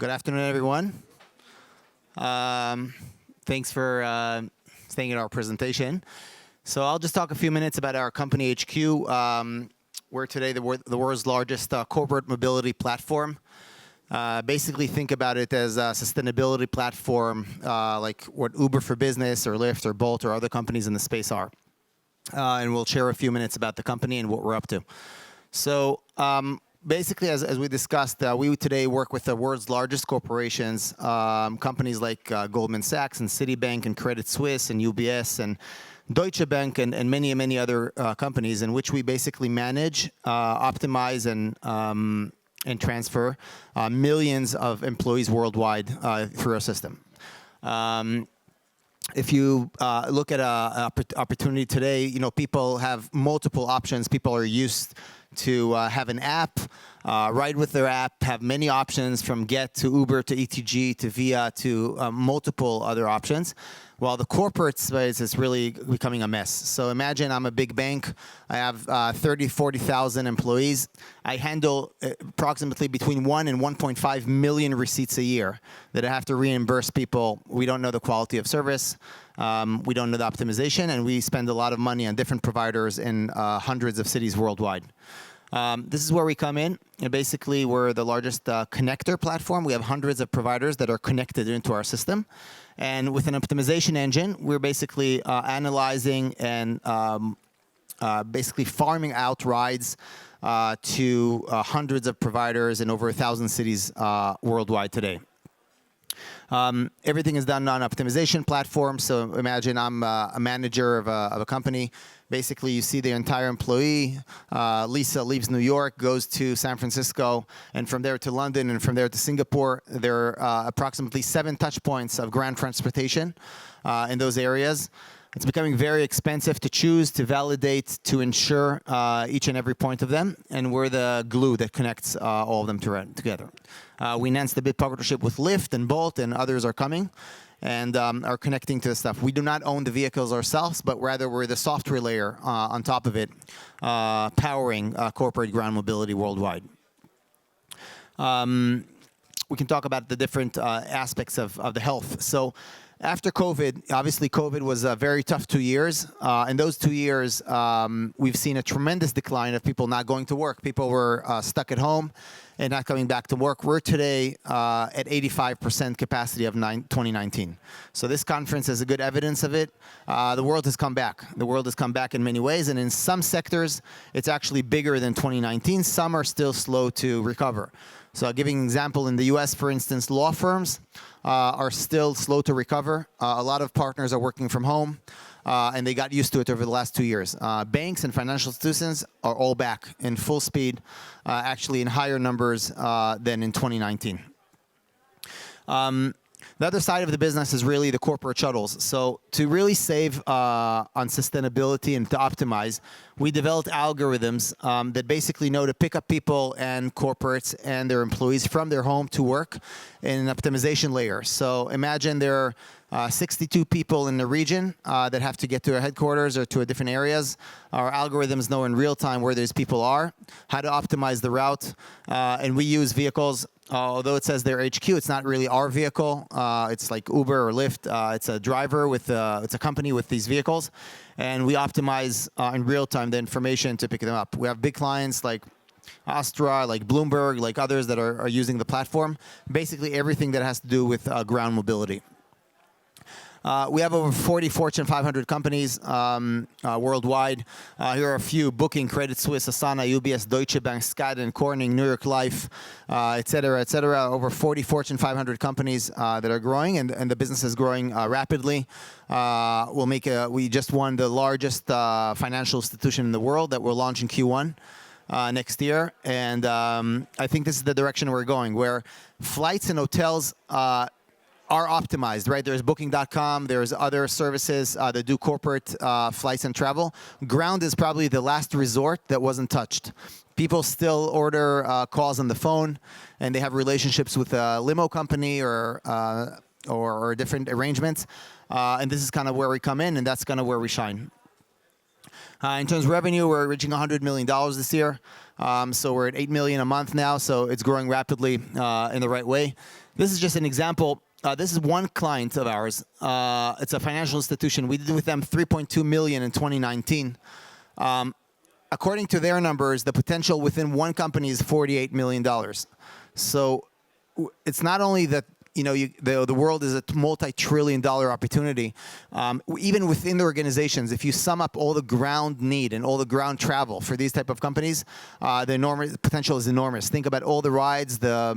Good afternoon, everyone. Thanks for staying at our presentation. So I'll just talk a few minutes about our company HQ. We're today the world's largest corporate mobility platform. Basically, think about it as a sustainability platform like what Uber for Business or Lyft or Bolt or other companies in the space are. And we'll share a few minutes about the company and what we're up to. So basically, as we discussed, we today work with the world's largest corporations, companies like Goldman Sachs and Citibank and Credit Suisse and UBS and Deutsche Bank and many other companies in which we basically manage, optimize, and transfer millions of employees worldwide through our system. If you look at an opportunity today, people have multiple options. People are used to have an app, ride with their app, have many options from Get to Uber to ETG to Via to multiple other options, while the corporate space is really becoming a mess. So imagine I'm a big bank. I have 30, 40,000 employees. I handle approximately between 1 and 1.5 million receipts a year that I have to reimburse people. We don't know the quality of service. We don't know the optimization, and we spend a lot of money on different providers in hundreds of cities worldwide. This is where we come in, and basically we're the largest connector platform. We have hundreds of providers that are connected into our system, and with an optimization engine, we're basically analyzing and basically farming out rides to hundreds of providers in over 1,000 cities worldwide today. Everything is done on optimization platform. So imagine I'm a manager of a company. Basically, you see the entire employee. Lisa leaves New York, goes to San Francisco, and from there to London, and from there to Singapore. There are approximately 7 touch points of ground transportation in those areas. It's becoming very expensive to choose, to validate, to ensure each and every point of them, and we're the glue that connects all of them together. We announced a big partnership with Lyft and Bolt, and others are coming, and are connecting to the stuff. We do not own the vehicles ourselves, but rather we're the software layer on top of it, powering corporate ground mobility worldwide. We can talk about the different aspects of the health. So after COVID, obviously COVID was a very tough 2 years. In those 2 years, we've seen a tremendous decline of people not going to work. People were stuck at home and not coming back to work. We're today at 85% capacity of 2019. So this conference is a good evidence of it. The world has come back. The world has come back in many ways, and in some sectors, it's actually bigger than 2019. Some are still slow to recover. So I'll give you an example. In the US, for instance, law firms are still slow to recover. A lot of partners are working from home, and they got used to it over the last 2 years. Banks and financial institutions are all back in full speed, actually in higher numbers than in 2019. The other side of the business is really the corporate shuttles. So to really save on sustainability and to optimize, we developed algorithms that basically know to pick up people and corporates and their employees from their home to work in an optimization layer. So imagine there are 62 people in the region that have to get to our headquarters or to different areas. Our algorithms know in real time where those people are, how to optimize the route, and we use vehicles. Although it says their HQ, it's not really our vehicle. It's like Uber or Lyft. It's a driver with, it's a company with these vehicles. And we optimize in real time the information to pick them up. We have big clients like Astra, like Bloomberg, like others that are using the platform. Basically everything that has to do with ground mobility. We have over 40 Fortune 500 companies worldwide. Here are a few: Booking, Credit Suisse, Asana, UBS, Deutsche Bank, Skadden, Corning, New York Life, et cetera, et cetera. Over 40 Fortune 500 companies that are growing, and the business is growing rapidly. We just won the largest financial institution in the world that we'll launch in Q1. Next year, and I think this is the direction we're going, where flights and hotels are optimized, right? There's Booking.com, there's other services that do corporate flights and travel. Ground is probably the last resort that wasn't touched. People still order calls on the phone, and they have relationships with a limo company or different arrangements. And this is kind of where we come in, and that's kind of where we shine. In terms of revenue, we're reaching $100 million this year. So we're at $8 million a month now, so it's growing rapidly in the right way. This is just an example. This is one client of ours. It's a financial institution. We did with them $3.2 million in 2019. According to their numbers, the potential within one company is $48 million. So it's not only that the world is a multi-trillion-dollar opportunity. Even within the organizations, if you sum up all the ground need and all the ground travel for these type of companies, the potential is enormous. Think about all the rides, we're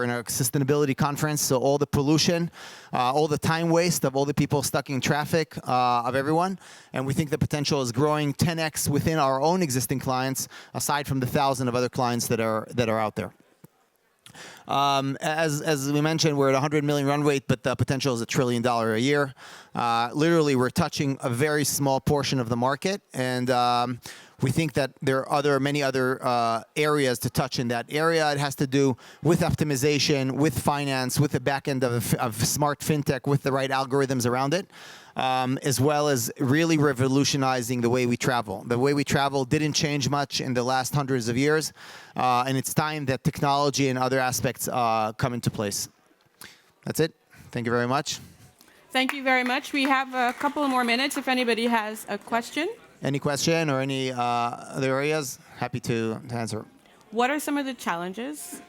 in a sustainability conference, so all the pollution, all the time waste of all the people stuck in traffic, of everyone, and we think the potential is growing 10x within our own existing clients, aside from the 1,000 of other clients that are out there. As we mentioned, we're at 100 million run rate, but the potential is $1 trillion a year. Literally, we're touching a very small portion of the market, and we think that there are many other areas to touch in that area. It has to do with optimization, with finance, with the back end of smart fintech, with the right algorithms around it, as well as really revolutionizing the way we travel. The way we travel didn't change much in the last hundreds of years, and it's time that technology and other aspects come into place. That's it. Thank you very much. Thank you very much. We have a couple of more minutes if anybody has a question. Any question or any other areas? Happy to answer. What are some of the challenges?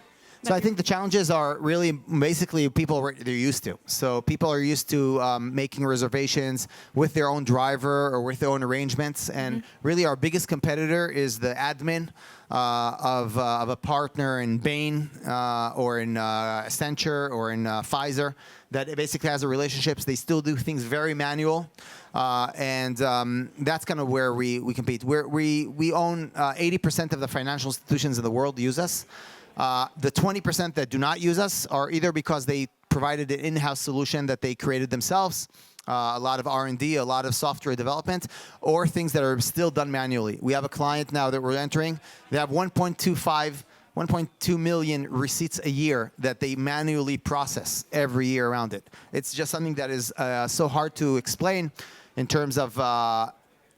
So I think the challenges are really basically they're used to. So people are used to making reservations with their own driver or with their own arrangements. And really our biggest competitor is the admin of a partner in Bain or in Accenture or in Pfizer that basically has a relationships. They still do things very manual. And that's kind of where we compete. We own 80% of the financial institutions in the world use us. The 20% that do not use us are either because they provided an in-house solution that they created themselves, a lot of R&D, a lot of software development, or things that are still done manually. We have a client now that we're entering. They have 1.2 million receipts a year that they manually process every year around it. It's just something that is so hard to explain in terms of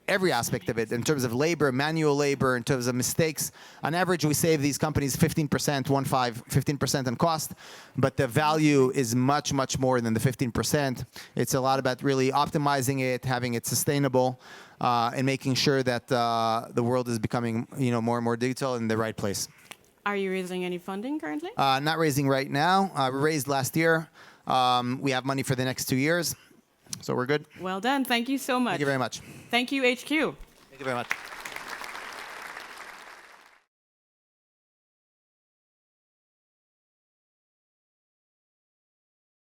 every aspect of it, in terms of labor, manual labor, in terms of mistakes. On average, we save these companies 15% on cost, but the value is much, much more than the 15%. It's a lot about really optimizing it, having it sustainable, and making sure that the world is becoming more and more digital in the right place. Are you raising any funding currently? Not raising right now. We raised last year. We have money for the next 2 years. So we're good. Well done. Thank you so much. Thank you very much. Thank you, HQ. Thank you very much.